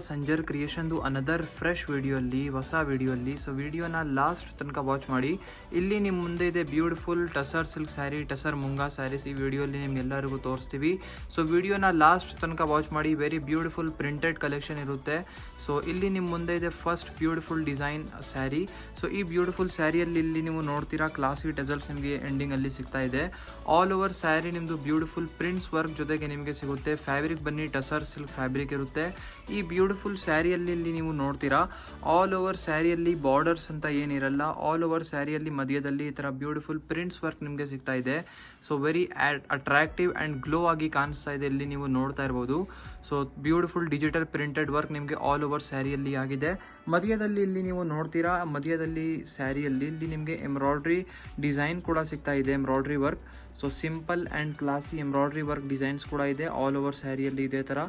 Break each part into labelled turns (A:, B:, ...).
A: Sanjar ಕ್ರಿಯೇಷನ್ದು another fresh ವಿಡಿಯೋಲ್ಲಿ ಹೊಸ ವಿಡಿಯೋಲ್ಲಿ. So ವಿಡಿಯೋನ last ತನಕ ವಾಚ್ ಮಾಡಿ. ಇಲ್ಲಿ ನಿಮ್ಮ ಮುಂದೆ ಇದೆ ಬ್ಯೂಟಿಫುಲ್ ಟಸರ್ ಸಿಲ್ಕ್ ಸ್ಯಾರಿ, ಟಸರ್ ಮುಂಗಾ ಸ್ಯಾರೀಸ್. ಈ ವಿಡಿಯೋಲ್ಲಿ ನಿಮ್ಗೆಲ್ಲರಿಗೂ ತೋರಿಸ್ತೀವಿ. ಸೊ ವಿಡಿಯೋನ ಲಾಸ್ಟ್ ತನಕ ವಾಚ್ ಮಾಡಿ. ವೆರಿ ಬ್ಯೂಟಿಫುಲ್ ಪ್ರಿಂಟೆಡ್ ಕಲೆಕ್ಷನ್ ಇರುತ್ತೆ. ಸೊ ಇಲ್ಲಿ ನಿಮ್ಮ ಮುಂದೆ ಇದೆ first beautiful design sari. So ಈ ಬ್ಯೂಟಿಫುಲ್ ಸ್ಯಾರಿಯಲ್ಲಿ ಇಲ್ಲಿ ನೀವು ನೋಡ್ತೀರಾ ಕ್ಲಾಸಿ ಟೆಸಲ್ಸ್ ನಿಮಗೆ ಎಂಡಿಂಗಲ್ಲಿ ಸಿಗ್ತಾ ಇದೆ. ಆಲ್ ಓವರ್ ಸ್ಯಾರಿ ನಿಮ್ಮದು ಬ್ಯೂಟಿಫುಲ್ ಪ್ರಿಂಟ್ಸ್ ವರ್ಕ್ ಜೊತೆಗೆ ನಿಮಗೆ ಸಿಗುತ್ತೆ. ಫ್ಯಾಬ್ರಿಕ್ ಬನ್ನಿ ಟಸರ್ ಸಿಲ್ಕ್ ಫ್ಯಾಬ್ರಿಕ್ ಇರುತ್ತೆ. ಈ ಬ್ಯೂಟಿಫುಲ್ ಸ್ಯಾರಿಯಲ್ಲಿ ಇಲ್ಲಿ ನೀವು ನೋಡ್ತೀರಾ ಆಲ್ ಓವರ್ ಸ್ಯಾರಿಯಲ್ಲಿ ಬಾರ್ಡರ್ಸ್ ಅಂತ ಏನಿರಲ್ಲ. ಆಲ್ ಓವರ್ ಸ್ಯಾರಿಯಲ್ಲಿ ಮಧ್ಯದಲ್ಲಿ ಈ ಥರ ಬ್ಯೂಟಿಫುಲ್ ಪ್ರಿಂಟ್ಸ್ ವರ್ಕ್ ನಿಮಗೆ ಸಿಗ್ತಾ ಇದೆ. So very attractive and glow ಆಗಿ ಕಾಣಿಸ್ತಾ ಇದೆ. ಇಲ್ಲಿ ನೀವು ನೋಡ್ತಾ ಇರ್ಬೋದು. So beautiful digital printed work ನಿಮಗೆ ಆಲ್ ಓವರ್ ಸ್ಯಾರಿಯಲ್ಲಿ ಆಗಿದೆ. ಮಧ್ಯದಲ್ಲಿ ಇಲ್ಲಿ ನೀವು ನೋಡ್ತೀರಾ, ಮಧ್ಯದಲ್ಲಿ ಸ್ಯಾರಿಯಲ್ಲಿ ಇಲ್ಲಿ ನಿಮಗೆ ಎಂಬ್ರಾಯ್ಡ್ರಿ ಡಿಸೈನ್ ಕೂಡ ಸಿಗ್ತಾ ಇದೆ. Embroidery work, so simple and classy embroidery work designs ಕೂಡ ಇದೆ ಆಲ್ ಓವರ್ ಸ್ಯಾರಿಯಲ್ಲಿ ಇದೇ ಥರ.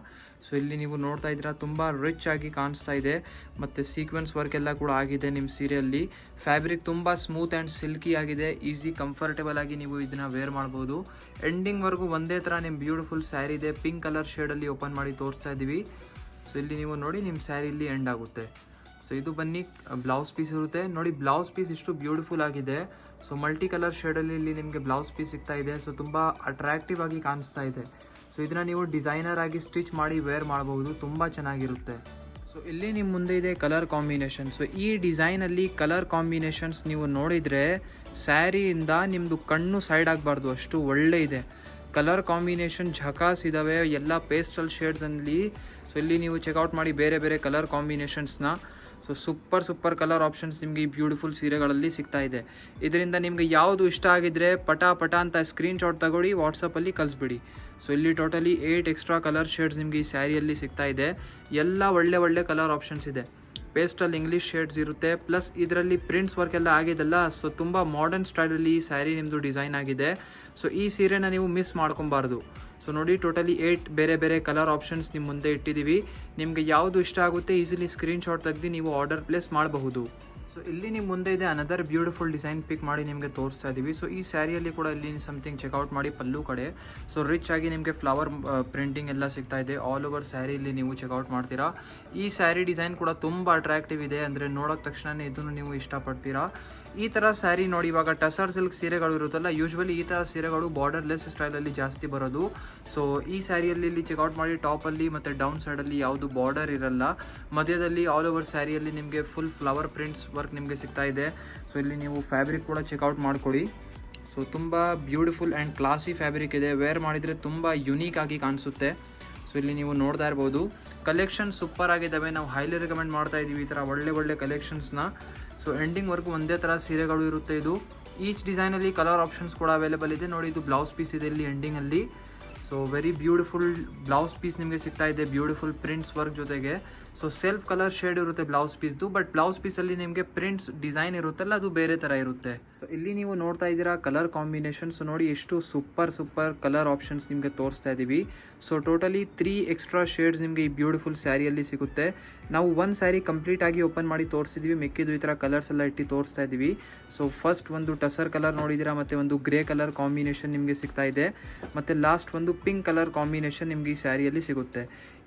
A: ಸೊ ಇಲ್ಲಿ ನೀವು ನೋಡ್ತಾ ಇದ್ದೀರಾ ತುಂಬ ರಿಚ್ ಆಗಿ ಕಾಣಿಸ್ತಾ ಇದೆ. ಮತ್ತು ಸೀಕ್ವೆನ್ಸ್ ವರ್ಕ್ ಎಲ್ಲ ಕೂಡ ಆಗಿದೆ ನಿಮ್ಮ ಸೀರೆಯಲ್ಲಿ. ಫ್ಯಾಬ್ರಿಕ್ ತುಂಬ ಸ್ಮೂತ್ ಆ್ಯಂಡ್ ಸಿಲ್ಕಿ ಆಗಿದೆ. ಈಸಿ ಕಂಫರ್ಟೇಬಲ್ ಆಗಿ ನೀವು ಇದನ್ನು ವೇರ್ ಮಾಡ್ಬೋದು. ಎಂಡಿಂಗ್ವರೆಗೂ ಒಂದೇ ಥರ ನಿಮ್ಮ ಬ್ಯೂಟಿಫುಲ್ ಸ್ಯಾರಿ ಇದೆ. ಪಿಂಕ್ ಕಲರ್ ಶೇಡಲ್ಲಿ ಓಪನ್ ಮಾಡಿ ತೋರಿಸ್ತಾ ಇದ್ದೀವಿ. ಸೊ ಇಲ್ಲಿ ನೀವು ನೋಡಿ ನಿಮ್ಮ ಸ್ಯಾರಿಯಲ್ಲಿ ಎಂಡ್ ಆಗುತ್ತೆ. ಸೊ ಇದು ಬನ್ನಿ ಬ್ಲೌಸ್ ಪೀಸ್ ಇರುತ್ತೆ. ನೋಡಿ ಬ್ಲೌಸ್ ಪೀಸ್ ಇಷ್ಟು ಬ್ಯೂಟಿಫುಲ್ ಆಗಿದೆ. ಸೊ ಮಲ್ಟಿ ಕಲರ್ ಶೇಡಲ್ಲಿ ಇಲ್ಲಿ ನಿಮಗೆ ಬ್ಲೌಸ್ ಪೀಸ್ ಸಿಗ್ತಾ ಇದೆ. ಸೊ ತುಂಬ ಅಟ್ರಾಕ್ಟಿವ್ ಆಗಿ ಕಾಣಿಸ್ತಾ ಇದೆ. ಸೊ ಇದನ್ನು ನೀವು ಡಿಸೈನರ್ ಆಗಿ ಸ್ಟಿಚ್ ಮಾಡಿ ವೇರ್ ಮಾಡಬಹುದು. ತುಂಬ ಚೆನ್ನಾಗಿರುತ್ತೆ. ಸೊ ಇಲ್ಲಿ ನಿಮ್ಮ ಮುಂದೆ ಇದೆ ಕಲರ್ ಕಾಂಬಿನೇಷನ್. ಸೊ ಈ ಡಿಸೈನಲ್ಲಿ ಕಲರ್ ಕಾಂಬಿನೇಷನ್ಸ್ ನೀವು ನೋಡಿದರೆ ಸ್ಯಾರಿಯಿಂದ ನಿಮ್ಮದು ಕಣ್ಣು ಸೈಡ್ ಆಗಬಾರ್ದು, ಅಷ್ಟು ಒಳ್ಳೆ ಇದೆ. ಕಲರ್ ಕಾಂಬಿನೇಷನ್ ಝಕಾಸ್ ಇದ್ದಾವೆ, ಎಲ್ಲ ಪೇಸ್ಟಲ್ ಶೇಡ್ಸಲ್ಲಿ. ಸೊ ಇಲ್ಲಿ ನೀವು ಚೆಕ್ಔಟ್ ಮಾಡಿ ಬೇರೆ ಬೇರೆ ಕಲರ್ ಕಾಂಬಿನೇಷನ್ಸ್ನ. ಸೊ ಸೂಪರ್ ಕಲರ್ ಆಪ್ಷನ್ಸ್ ನಿಮಗೆ ಈ ಬ್ಯೂಟಿಫುಲ್ ಸೀರೆಗಳಲ್ಲಿ ಸಿಗ್ತಾ ಇದೆ. ಇದರಿಂದ ನಿಮಗೆ ಯಾವುದು ಇಷ್ಟ ಆಗಿದ್ದರೆ ಪಟ ಅಂತ ಸ್ಕ್ರೀನ್ಶಾಟ್ ತಗೊಳ್ಳಿ, ವಾಟ್ಸಪ್ಪಲ್ಲಿ ಕಳಿಸ್ಬಿಡಿ. ಸೊ ಇಲ್ಲಿ ಟೋಟಲಿ 8 ಎಕ್ಸ್ಟ್ರಾ ಕಲರ್ ಶೇಡ್ಸ್ ನಿಮಗೆ ಈ ಸ್ಯಾರಿಯಲ್ಲಿ ಸಿಗ್ತಾ ಇದೆ. ಎಲ್ಲ ಒಳ್ಳೆ ಕಲರ್ ಆಪ್ಷನ್ಸ್ ಇದೆ. ಪೇಸ್ಟಲ್ ಇಂಗ್ಲೀಷ್ ಶೇಡ್ಸ್ ಇರುತ್ತೆ. ಪ್ಲಸ್ ಇದರಲ್ಲಿ ಪ್ರಿಂಟ್ಸ್ ವರ್ಕ್ ಎಲ್ಲ ಆಗಿದೆಲ್ಲ. ಸೊ ತುಂಬ ಮಾಡರ್ನ್ ಸ್ಟೈಲಲ್ಲಿ ಈ ಸ್ಯಾರಿ ನಿಮ್ಮದು ಡಿಸೈನ್ ಆಗಿದೆ. ಸೊ ಈ ಸೀರೆನ ನೀವು ಮಿಸ್ ಮಾಡ್ಕೊಬಾರ್ದು. ಸೊ ನೋಡಿ ಟೋಟಲಿ 8 ಬೇರೆ ಕಲರ್ ಆಪ್ಷನ್ಸ್ ನಿಮ್ಮ ಮುಂದೆ ಇಟ್ಟಿದ್ದೀವಿ. ನಿಮಗೆ ಯಾವುದು ಇಷ್ಟ ಆಗುತ್ತೆ ಈಸಿಲಿ ಸ್ಕ್ರೀನ್ಶಾಟ್ ತೆಗೆದು ನೀವು ಆರ್ಡರ್ ಪ್ಲೇಸ್ ಮಾಡಬಹುದು. ಸೊ ಇಲ್ಲಿ ನಿಮ್ಮ ಮುಂದೆ ಇದೆ ಅನದರ್ ಬ್ಯೂಟಿಫುಲ್ ಡಿಸೈನ್ ಪಿಕ್ ಮಾಡಿ ನಿಮಗೆ ತೋರಿಸ್ತಾ ಇದ್ದೀವಿ. ಸೊ ಈ ಸ್ಯಾರಿಯಲ್ಲಿ ಕೂಡ ಇಲ್ಲಿ ಸಮಥಿಂಗ್ ಚೆಕ್ಔಟ್ ಮಾಡಿ ಪಲ್ಲು ಕಡೆ. ಸೊ ರಿಚ್ ಆಗಿ ನಿಮಗೆ ಫ್ಲವರ್ ಪ್ರಿಂಟಿಂಗ್ ಎಲ್ಲ ಸಿಗ್ತಾ ಇದೆ. ಆಲ್ ಓವರ್ ಸ್ಯಾರಿಯಲ್ಲಿ ನೀವು ಚೆಕ್ಔಟ್ ಮಾಡ್ತೀರಾ. ಈ ಸ್ಯಾರಿ ಡಿಸೈನ್ ಕೂಡ ತುಂಬ ಅಟ್ರಾಕ್ಟಿವ್ ಇದೆ. ಅಂದರೆ ನೋಡೋಕೆ ತಕ್ಷಣ ಇದನ್ನು ನೀವು ಇಷ್ಟಪಡ್ತೀರಾ. ಈ ಥರ ಸ್ಯಾರಿ ನೋಡಿ, ಇವಾಗ ಟಸರ್ ಸಿಲ್ಕ್ ಸೀರೆಗಳು ಇರುತ್ತಲ್ಲ, ಯೂಶ್ವಲಿ ಈ ಥರ ಸೀರೆಗಳು ಬಾರ್ಡರ್ಲೆಸ್ ಸ್ಟೈಲಲ್ಲಿ ಜಾಸ್ತಿ ಬರೋದು. ಸೊ ಈ ಸ್ಯಾರಿಯಲ್ಲಿ ಇಲ್ಲಿ ಚೆಕ್ಔಟ್ ಮಾಡಿ ಟಾಪಲ್ಲಿ ಮತ್ತು ಡೌನ್ ಸೈಡಲ್ಲಿ ಯಾವುದು ಬಾರ್ಡರ್ ಇರಲ್ಲ. ಮಧ್ಯದಲ್ಲಿ ಆಲ್ ಓವರ್ ಸ್ಯಾರಿಯಲ್ಲಿ ನಿಮಗೆ ಫುಲ್ ಫ್ಲವರ್ ಪ್ರಿಂಟ್ಸ್ ವರ್ಕ್ ನಿಮಗೆ ಸಿಗ್ತಾ ಇದೆ. ಸೊ ಇಲ್ಲಿ ನೀವು ಫ್ಯಾಬ್ರಿಕ್ ಕೂಡ ಚೆಕ್ಔಟ್ ಮಾಡ್ಕೊಳ್ಳಿ. ಸೊ ತುಂಬ ಬ್ಯೂಟಿಫುಲ್ ಆ್ಯಂಡ್ ಕ್ಲಾಸಿ ಫ್ಯಾಬ್ರಿಕ್ ಇದೆ. ವೇರ್ ಮಾಡಿದರೆ ತುಂಬ ಯುನೀಕ್ ಆಗಿ ಕಾಣಿಸುತ್ತೆ. ಸೊ ಇಲ್ಲಿ ನೀವು ನೋಡ್ತಾ ಇರ್ಬೋದು. ಕಲೆಕ್ಷನ್ ಸೂಪರ್ ಆಗಿದ್ದಾವೆ. ನಾವು ಹೈಲಿ ರೆಕಮೆಂಡ್ ಮಾಡ್ತಾ ಇದ್ದೀವಿ ಈ ಥರ ಒಳ್ಳೆ ಕಲೆಕ್ಷನ್ಸ್ನ. ಸೊ ಎಂಡಿಂಗ್ವರೆಗೂ ಒಂದೇ ಥರ ಸೀರೆಗಳು ಇರುತ್ತೆ. ಇದು ಈಚ್ ಡಿಸೈನಲ್ಲಿ ಕಲರ್ ಆಪ್ಷನ್ಸ್ ಕೂಡ ಅವೈಲೇಬಲ್ ಇದೆ. ನೋಡಿ ಇದು ಬ್ಲೌಸ್ ಪೀಸ್ ಇದೆ ಇಲ್ಲಿ ಎಂಡಿಂಗಲ್ಲಿ. So very beautiful blouse piece ನಿಮಗೆ ಸಿಗ್ತಾ ಇದೆ ಬ್ಯೂಟಿಫುಲ್ ಪ್ರಿಂಟ್ಸ್ ವರ್ಕ್ ಜೊತೆಗೆ. ಸೊ ಸೆಲ್ಫ್ ಕಲರ್ ಶೇಡ್ ಇರುತ್ತೆ ಬ್ಲೌಸ್ ಪೀಸ್ದು. ಬಟ್ ಬ್ಲೌಸ್ ಪೀಸಲ್ಲಿ ನಿಮಗೆ ಪ್ರಿಂಟ್ಸ್ ಡಿಸೈನ್ ಇರುತ್ತಲ್ಲ, ಅದು ಬೇರೆ ಥರ ಇರುತ್ತೆ. ಸೊ ಇಲ್ಲಿ ನೀವು ನೋಡ್ತಾ ಇದ್ದೀರಾ ಕಲರ್ ಕಾಂಬಿನೇಷನ್ಸ್. ನೋಡಿ ಎಷ್ಟು ಸೂಪರ್ ಕಲರ್ ಆಪ್ಷನ್ಸ್ ನಿಮಗೆ ತೋರಿಸ್ತಾ ಇದ್ದೀವಿ. ಸೊ ಟೋಟಲಿ 3 ಎಕ್ಸ್ಟ್ರಾ ಶೇಡ್ಸ್ ನಿಮಗೆ ಈ ಬ್ಯೂಟಿಫುಲ್ ಸ್ಯಾರಿಯಲ್ಲಿ ಸಿಗುತ್ತೆ. ನಾವು ಒಂದು ಸ್ಯಾರಿ ಕಂಪ್ಲೀಟ್ ಆಗಿ ಓಪನ್ ಮಾಡಿ ತೋರಿಸಿದ್ವಿ, ಮಿಕ್ಕಿದ್ದು ಈ ಥರ ಕಲರ್ಸ್ ಎಲ್ಲ ಇಟ್ಟು ತೋರಿಸ್ತಾ ಇದ್ದೀವಿ. ಸೊ ಫಸ್ಟ್ ಒಂದು ಟಸರ್ ಕಲರ್ ನೋಡಿದ್ದೀರಾ, ಮತ್ತು ಒಂದು ಗ್ರೇ ಕಲರ್ ಕಾಂಬಿನೇಷನ್ ನಿಮಗೆ ಸಿಗ್ತಾ ಇದೆ. ಮತ್ತು ಲಾಸ್ಟ್ ಒಂದು ಪಿಂಕ್ ಕಲರ್ ಕಾಂಬಿನೇಷನ್ ನಿಮಗೆ ಈ ಸ್ಯಾರಿಯಲ್ಲಿ ಸಿಗುತ್ತೆ.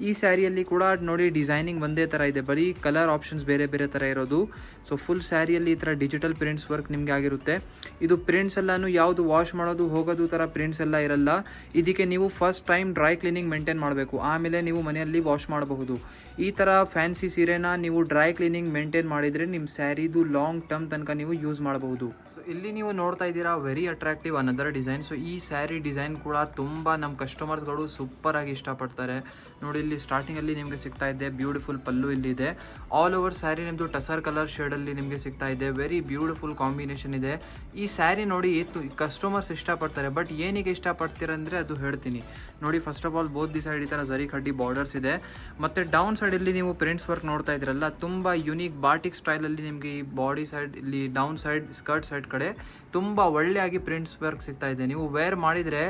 A: ಈ ಸ್ಯಾರಿಯಲ್ಲಿ ಕೂಡ ನೋಡಿ ಡಿಸೈನಿಂಗ್ ಒಂದೇ ಥರ ಇದೆ, ಬರೀ ಕಲರ್ ಆಪ್ಷನ್ಸ್ ಬೇರೆ ಥರ ಇರೋದು. ಸೊ ಫುಲ್ ಸ್ಯಾರಿಯಲ್ಲಿ ಈ ಥರ ಡಿಜಿಟಲ್ ಪ್ರಿಂಟ್ಸ್ ವರ್ಕ್ ನಿಮಗೆ ಆಗಿರುತ್ತೆ. ಇದು ಪ್ರಿಂಟ್ಸ್ ಎಲ್ಲನೂ ಯಾವುದು ವಾಶ್ ಮಾಡೋದು ಹೋಗೋದು ಥರ ಪ್ರಿಂಟ್ಸ್ ಎಲ್ಲ ಇರಲ್ಲ. ಇದಕ್ಕೆ ನೀವು first time dry cleaning maintain ಮಾಡಬೇಕು, ಆಮೇಲೆ ನೀವು ಮನೆಯಲ್ಲಿ ವಾಶ್ ಮಾಡಬಹುದು. ಈ ಥರ ಫ್ಯಾನ್ಸಿ ಸೀರೆನ ನೀವು ಡ್ರೈ ಕ್ಲೀನಿಂಗ್ ಮೇಂಟೈನ್ ಮಾಡಿದರೆ ನಿಮ್ಮ ಸ್ಯಾರಿದು ಲಾಂಗ್ ಟರ್ಮ್ ತನಕ ನೀವು ಯೂಸ್ ಮಾಡಬಹುದು. ಸೊ ಇಲ್ಲಿ ನೀವು ನೋಡ್ತಾ ಇದ್ದೀರಾ very attractive another design. So ಈ ಸ್ಯಾರಿ ಡಿಸೈನ್ ಕೂಡ ತುಂಬ ನಮ್ಮ ಕಸ್ಟಮರ್ಸ್ಗಳು ಸೂಪರ್ ಆಗಿ ಇಷ್ಟಪಡ್ತಾರೆ. ನೋಡಿ ಇಲ್ಲಿ ಸ್ಟಾರ್ಟಿಂಗಲ್ಲಿ ನಿಮಗೆ ಸಿಗ್ತಾ ಇದೆ ಬ್ಯೂಟಿಫುಲ್ ಪಲ್ಲು ಇಲ್ಲಿದೆ. ಆಲ್ ಓವರ್ ಸ್ಯಾರಿ ನಿಮ್ಮದು ಟಸರ್ ಕಲರ್ ಶೇಡಲ್ಲಿ ನಿಮಗೆ ಸಿಗ್ತಾ ಇದೆ. ವೆರಿ ಬ್ಯೂಟಿಫುಲ್ ಕಾಂಬಿನೇಷನ್ ಇದೆ. ಈ ಸ್ಯಾರಿ ನೋಡಿ ಕಸ್ಟಮರ್ಸ್ ಇಷ್ಟಪಡ್ತಾರೆ. ಬಟ್ ಏನಿಗೆ ಇಷ್ಟಪಡ್ತೀರಂದರೆ ಅದು ಹೇಳ್ತೀನಿ ನೋಡಿ. First of all both the side ಈ ಥರ ಜರಿ ಕಡ್ಡಿ ಬಾರ್ಡರ್ಸ್ ಇದೆ. ಮತ್ತು ಡೌನ್ ಸೈಡಲ್ಲಿ ನೀವು ಪ್ರಿಂಟ್ಸ್ ವರ್ಕ್ ನೋಡ್ತಾ ಇದ್ದೀರಲ್ಲ, ತುಂಬ ಯುನೀಕ್ ಬಾಟಿಕ್ ಸ್ಟೈಲಲ್ಲಿ ನಿಮಗೆ ಈ ಬಾಡಿ ಸೈಡ್ ಇಲ್ಲಿ ಡೌನ್ ಸೈಡ್ ಸ್ಕರ್ಟ್ ಸೈಡ್ ಕಡೆ ತುಂಬ ಒಳ್ಳೆಯಾಗಿ ಪ್ರಿಂಟ್ಸ್ ವರ್ಕ್ ಸಿಗ್ತಾ ಇದೆ. ನೀವು ವೇರ್ ಮಾಡಿದರೆ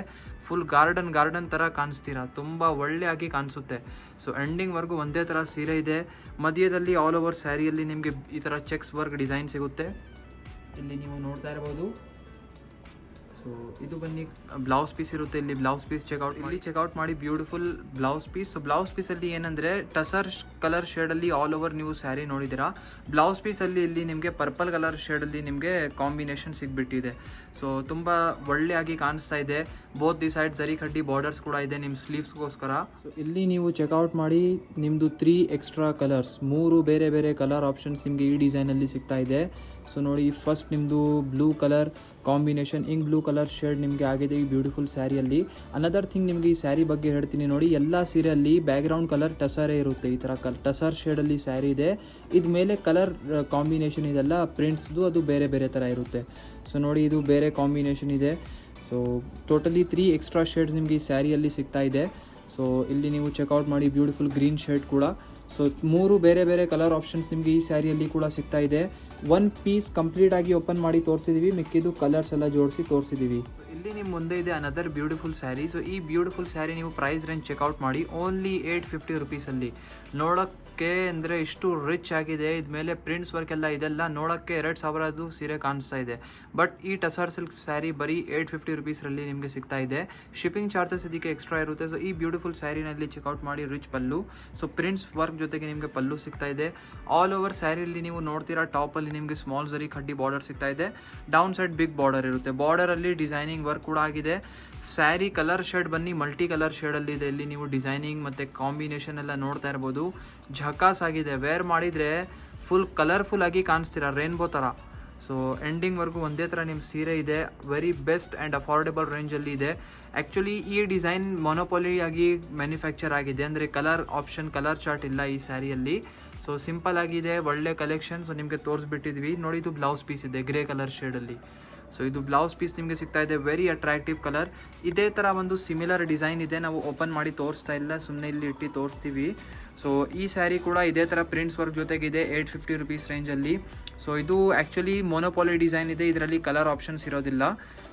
A: ಫುಲ್ ಗಾರ್ಡನ್ ಥರ ಕಾಣಿಸ್ತೀರಾ, ತುಂಬ ಒಳ್ಳೆಯಾಗಿ ಕಾಣಿಸುತ್ತೆ. ಸೊ ಎಂಡಿಂಗ್ವರೆಗೂ ಒಂದೇ ಥರ ಸೀರೆ ಇದೆ. ಮಧ್ಯದಲ್ಲಿ ಆಲ್ ಓವರ್ ಸ್ಯಾರಿಯಲ್ಲಿ ನಿಮಗೆ ಈ ಥರ ಚೆಕ್ಸ್ ವರ್ಕ್ ಡಿಸೈನ್ ಸಿಗುತ್ತೆ. ಇಲ್ಲಿ ನೀವು ನೋಡ್ತಾ ಇರ್ಬೋದು. ಸೊ ಸೊ ಇದು ಬನ್ನಿ ಬ್ಲೌಸ್ ಪೀಸ್ ಇರುತ್ತೆ, ಇಲ್ಲಿ ಬ್ಲೌಸ್ ಪೀಸ್ ಚೆಕ್ಔಟ್ ಮಾಡಿ beautiful blouse piece. So blouse ಪೀಸಲ್ಲಿ ಏನಂದರೆ ಟಸರ್ ಕಲರ್ ಶೇಡಲ್ಲಿ ಆಲ್ ಓವರ್ ನೀವು ಸ್ಯಾರಿ ನೋಡಿದ್ದೀರಾ. ಬ್ಲೌಸ್ ಪೀಸಲ್ಲಿ ಇಲ್ಲಿ ನಿಮಗೆ ಪರ್ಪಲ್ ಕಲರ್ ಶೇಡಲ್ಲಿ ನಿಮಗೆ ಕಾಂಬಿನೇಷನ್ ಸಿಗ್ಬಿಟ್ಟಿದೆ. ಸೊ ತುಂಬ ಒಳ್ಳೆಯಾಗಿ ಕಾಣಿಸ್ತಾ ಇದೆ. ಬೋತ್ ದಿ ಸೈಡ್ ಜರಿ ಕಡ್ಡಿ ಬಾರ್ಡರ್ಸ್ ಕೂಡ ಇದೆ ನಿಮ್ಮ ಸ್ಲೀವ್ಸ್ಗೋಸ್ಕರ. ಸೊ ಇಲ್ಲಿ ನೀವು ಚೆಕ್ಔಟ್ ಮಾಡಿ ನಿಮ್ಮದು 3 ಎಕ್ಸ್ಟ್ರಾ ಕಲರ್ಸ್, 3 ಬೇರೆ ಬೇರೆ ಕಲರ್ ಆಪ್ಷನ್ಸ್ ನಿಮಗೆ ಈ ಡಿಸೈನಲ್ಲಿ ಸಿಗ್ತಾ ಇದೆ. ಸೊ ನೋಡಿ, ಫಸ್ಟ್ ನಿಮ್ಮದು blue colour combination, ink blue colour shade ನಿಮಗೆ ಆಗಿದೆ ಈ ಬ್ಯೂಟಿಫುಲ್ ಸ್ಯಾರಿಯಲ್ಲಿ. ಅನದರ್ ಥಿಂಗ್ ನಿಮಗೆ ಈ ಸ್ಯಾರಿ ಬಗ್ಗೆ ಹೇಳ್ತೀನಿ ನೋಡಿ, ಎಲ್ಲ ಸೀರೆಯಲ್ಲಿ ಬ್ಯಾಕ್ಗ್ರೌಂಡ್ ಕಲರ್ ಟಸರೇ ಇರುತ್ತೆ. ಈ ಥರ ಟಸರ್ ಶೇಡಲ್ಲಿ ಸ್ಯಾರಿ ಇದೆ. ಇದು ಮೇಲೆ ಕಲರ್ ಕಾಂಬಿನೇಷನ್ ಇದೆಲ್ಲ ಪ್ರಿಂಟ್ಸ್ದು ಅದು ಬೇರೆ ಬೇರೆ ಥರ ಇರುತ್ತೆ. ಸೊ ನೋಡಿ, ಇದು ಬೇರೆ ಕಾಂಬಿನೇಷನ್ ಇದೆ. ಸೊ ಟೋಟಲಿ 3 ಎಕ್ಸ್ಟ್ರಾ ಶೇಡ್ಸ್ ನಿಮಗೆ ಈ ಸ್ಯಾರಿಯಲ್ಲಿ ಸಿಗ್ತಾ ಇದೆ. ಸೊ ಇಲ್ಲಿ ನೀವು ಚೆಕ್ಔಟ್ ಮಾಡಿ ಬ್ಯೂಟಿಫುಲ್ ಗ್ರೀನ್ ಶೇಡ್ ಕೂಡ. ಸೊ 3 ಬೇರೆ ಬೇರೆ ಕಲರ್ ಆಪ್ಷನ್ಸ್ ನಿಮಗೆ ಈ ಸ್ಯಾರಿಯಲ್ಲಿ ಕೂಡ ಸಿಗ್ತಾ ಇದೆ. 1 ಪೀಸ್ ಕಂಪ್ಲೀಟ್ ಆಗಿ ಓಪನ್ ಮಾಡಿ ತೋರಿಸಿದ್ದೀವಿ, ಮಿಕ್ಕಿದ್ದು ಕಲರ್ಸ್ ಎಲ್ಲ ಜೋಡಿಸಿ ತೋರಿಸಿದ್ದೀವಿ. ಇಲ್ಲಿ ನಿಮ್ಮ ಮುಂದೆ ಇದೆ ಅನದರ್ ಬ್ಯೂಟಿಫುಲ್ ಸ್ಯಾರಿ. ಸೊ ಈ ಬ್ಯೂಟಿಫುಲ್ ಸ್ಯಾರಿ ನೀವು ಪ್ರೈಸ್ ರೇಂಜ್ ಚೆಕ್ಔಟ್ ಮಾಡಿ ಓನ್ಲಿ 850 ರುಪೀಸಲ್ಲಿ. ನೋಡೋಕ್ಕೆ ಅಂದರೆ ಇಷ್ಟು ರಿಚ್ ಆಗಿದೆ. ಇದ್ಮೇಲೆ ಪ್ರಿಂಟ್ಸ್ ವರ್ಕ್ ಎಲ್ಲ ಇದೆಲ್ಲ ನೋಡೋಕ್ಕೆ 2000 ಸೀರೆ ಕಾಣಿಸ್ತಾ ಇದೆ. ಬಟ್ ಈ ಟಸರ್ ಸಿಲ್ಕ್ ಸ್ಯಾರಿ ಬರೀ 850 ರುಪೀಸಲ್ಲಿ ನಿಮಗೆ ಸಿಗ್ತಾ ಇದೆ. ಶಿಪ್ಪಿಂಗ್ ಚಾರ್ಜಸ್ ಇದಕ್ಕೆ ಎಕ್ಸ್ಟ್ರಾ ಇರುತ್ತೆ. ಸೊ ಈ ಬ್ಯೂಟಿಫುಲ್ ಸ್ಯಾರಿನಲ್ಲಿ ಚೆಕ್ಔಟ್ ಮಾಡಿ ರಿಚ್ ಪಲ್ಲು. ಸೊ ಪ್ರಿಂಟ್ಸ್ ವರ್ಕ್ ಜೊತೆಗೆ ನಿಮಗೆ ಪಲ್ಲು ಸಿಗ್ತಾ ಇದೆ. ಆಲ್ ಓವರ್ ಸ್ಯಾರಿಯಲ್ಲಿ ನೀವು ನೋಡ್ತೀರಾ, ಟಾಪಲ್ಲಿ ನಿಮಗೆ ಸ್ಮಾಲ್ ಜರಿ ಕಡ್ಡಿ ಬಾರ್ಡರ್ ಸಿಗ್ತಾ ಇದೆ. ಡೌನ್ ಸೈಡ್ ಬಿಗ್ ಬಾರ್ಡರ್ ಇರುತ್ತೆ. ಬಾರ್ಡರಲ್ಲಿ ಡಿಸೈನಿಂಗ್ ವರ್ಕ್ ಕೂಡ ಆಗಿದೆ. ಸ್ಯಾರಿ ಕಲರ್ ಶೇಡ್ ಬನ್ನಿ ಮಲ್ಟಿ ಕಲರ್ ಶೇಡಲ್ಲಿ ಇದೆ. ಇಲ್ಲಿ ನೀವು ಡಿಸೈನಿಂಗ್ ಮತ್ತು ಕಾಂಬಿನೇಷನ್ ಎಲ್ಲ ನೋಡ್ತಾ ಇರ್ಬೋದು. ಝಕಾಸ್ ಆಗಿದೆ. ವೇರ್ ಮಾಡಿದರೆ ಫುಲ್ ಕಲರ್ಫುಲ್ ಆಗಿ ಕಾಣಿಸ್ತೀರಾ, ರೇನ್ಬೋ ಥರ. ಸೊ ಎಂಡಿಂಗ್ವರೆಗೂ ಒಂದೇ ಥರ ನಿಮ್ಮ ಸೀರೆ ಇದೆ. ವೆರಿ ಬೆಸ್ಟ್ ಆ್ಯಂಡ್ ಅಫೋರ್ಡೆಬಲ್ ರೇಂಜಲ್ಲಿ ಇದೆ. ಆ್ಯಕ್ಚುಲಿ ಈ ಡಿಸೈನ್ ಮೊನೋಪೊಲಿ ಆಗಿ ಮ್ಯಾನುಫ್ಯಾಕ್ಚರ್ ಆಗಿದೆ. ಅಂದರೆ ಕಲರ್ ಆಪ್ಷನ್, ಕಲರ್ ಚಾರ್ಟ್ ಇಲ್ಲ ಈ ಸ್ಯಾರಿಯಲ್ಲಿ. ಸೊ ಸಿಂಪಲ್ ಆಗಿದೆ, ಒಳ್ಳೆ ಕಲೆಕ್ಷನ್. ಸೊ ನಿಮಗೆ ತೋರಿಸ್ಬಿಟ್ಟಿದ್ವಿ ನೋಡಿ. ಇದು ಬ್ಲೌಸ್ ಪೀಸ್ ಇದೆ ಗ್ರೇ ಕಲರ್ ಶೇಡಲ್ಲಿ. ಸೊ ಇದು ಬ್ಲೌಸ್ ಪೀಸ್ ನಿಮಗೆ ಸಿಗ್ತಾ ಇದೆ. Very attractive colour. ಇದೇ ಥರ ಒಂದು ಸಿಮಿಲರ್ ಡಿಸೈನ್ ಇದೆ, ನಾವು ಓಪನ್ ಮಾಡಿ ತೋರಿಸ್ತಾ ಇಲ್ಲ, ಸುಮ್ಮನೆ ಇಲ್ಲಿ ಇಟ್ಟು ತೋರಿಸ್ತೀವಿ. ಸೊ ಈ ಸ್ಯಾರಿ ಕೂಡ ಇದೇ ಥರ ಪ್ರಿಂಟ್ಸ್ ವರ್ಕ್ ಜೊತೆಗಿದೆ 850 ರುಪೀಸ್ ರೇಂಜಲ್ಲಿ. ಸೊ ಇದು ಆ್ಯಕ್ಚುಲಿ ಮೊನೋಪಾಲಿ ಡಿಸೈನ್ ಇದೆ, ಇದರಲ್ಲಿ ಕಲರ್ ಆಪ್ಷನ್ಸ್ ಇರೋದಿಲ್ಲ.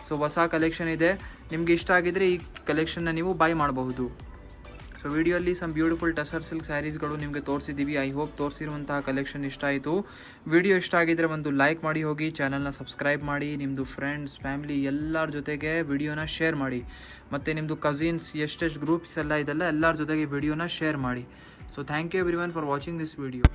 A: ಸೊ ಹೊಸ ಕಲೆಕ್ಷನ್ ಇದೆ. ನಿಮಗೆ ಇಷ್ಟ ಆಗಿದರೆ ಈ ಕಲೆಕ್ಷನ್ನ ನೀವು ಬೈ ಮಾಡಬಹುದು. ಸೊ ವಿಡಿಯೋಲ್ಲಿ ಸಮ್ ಬ್ಯೂಟಿಫುಲ್ ಟಸರ್ ಸಿಲ್ಕ್ ಸ್ಯಾರೀಸ್ಗಳು ನಿಮಗೆ ತೋರಿಸಿದ್ದೀವಿ. ಐ ಹೋಪ್ ತೋರಿಸಿರುವಂತಹ ಕಲೆಕ್ಷನ್ ಇಷ್ಟ ಆಯಿತು. ವಿಡಿಯೋ ಇಷ್ಟ ಆಗಿದ್ದರೆ ಒಂದು ಲೈಕ್ ಮಾಡಿ ಹೋಗಿ, ಚಾನಲ್ನ ಸಬ್ಸ್ಕ್ರೈಬ್ ಮಾಡಿ, ನಿಮ್ಮದು ಫ್ರೆಂಡ್ಸ್ ಫ್ಯಾಮಿಲಿ ಎಲ್ಲರ ಜೊತೆಗೆ ವಿಡಿಯೋನ ಶೇರ್ ಮಾಡಿ. ಮತ್ತು ನಿಮ್ಮದು ಕಸಿನ್ಸ್ ಎಷ್ಟೆಷ್ಟು ಗ್ರೂಪ್ಸ್ ಎಲ್ಲ ಇದೆಲ್ಲ ಎಲ್ಲರ ಜೊತೆಗೆ ವಿಡಿಯೋನ ಶೇರ್ ಮಾಡಿ. So thank you everyone for watching this video.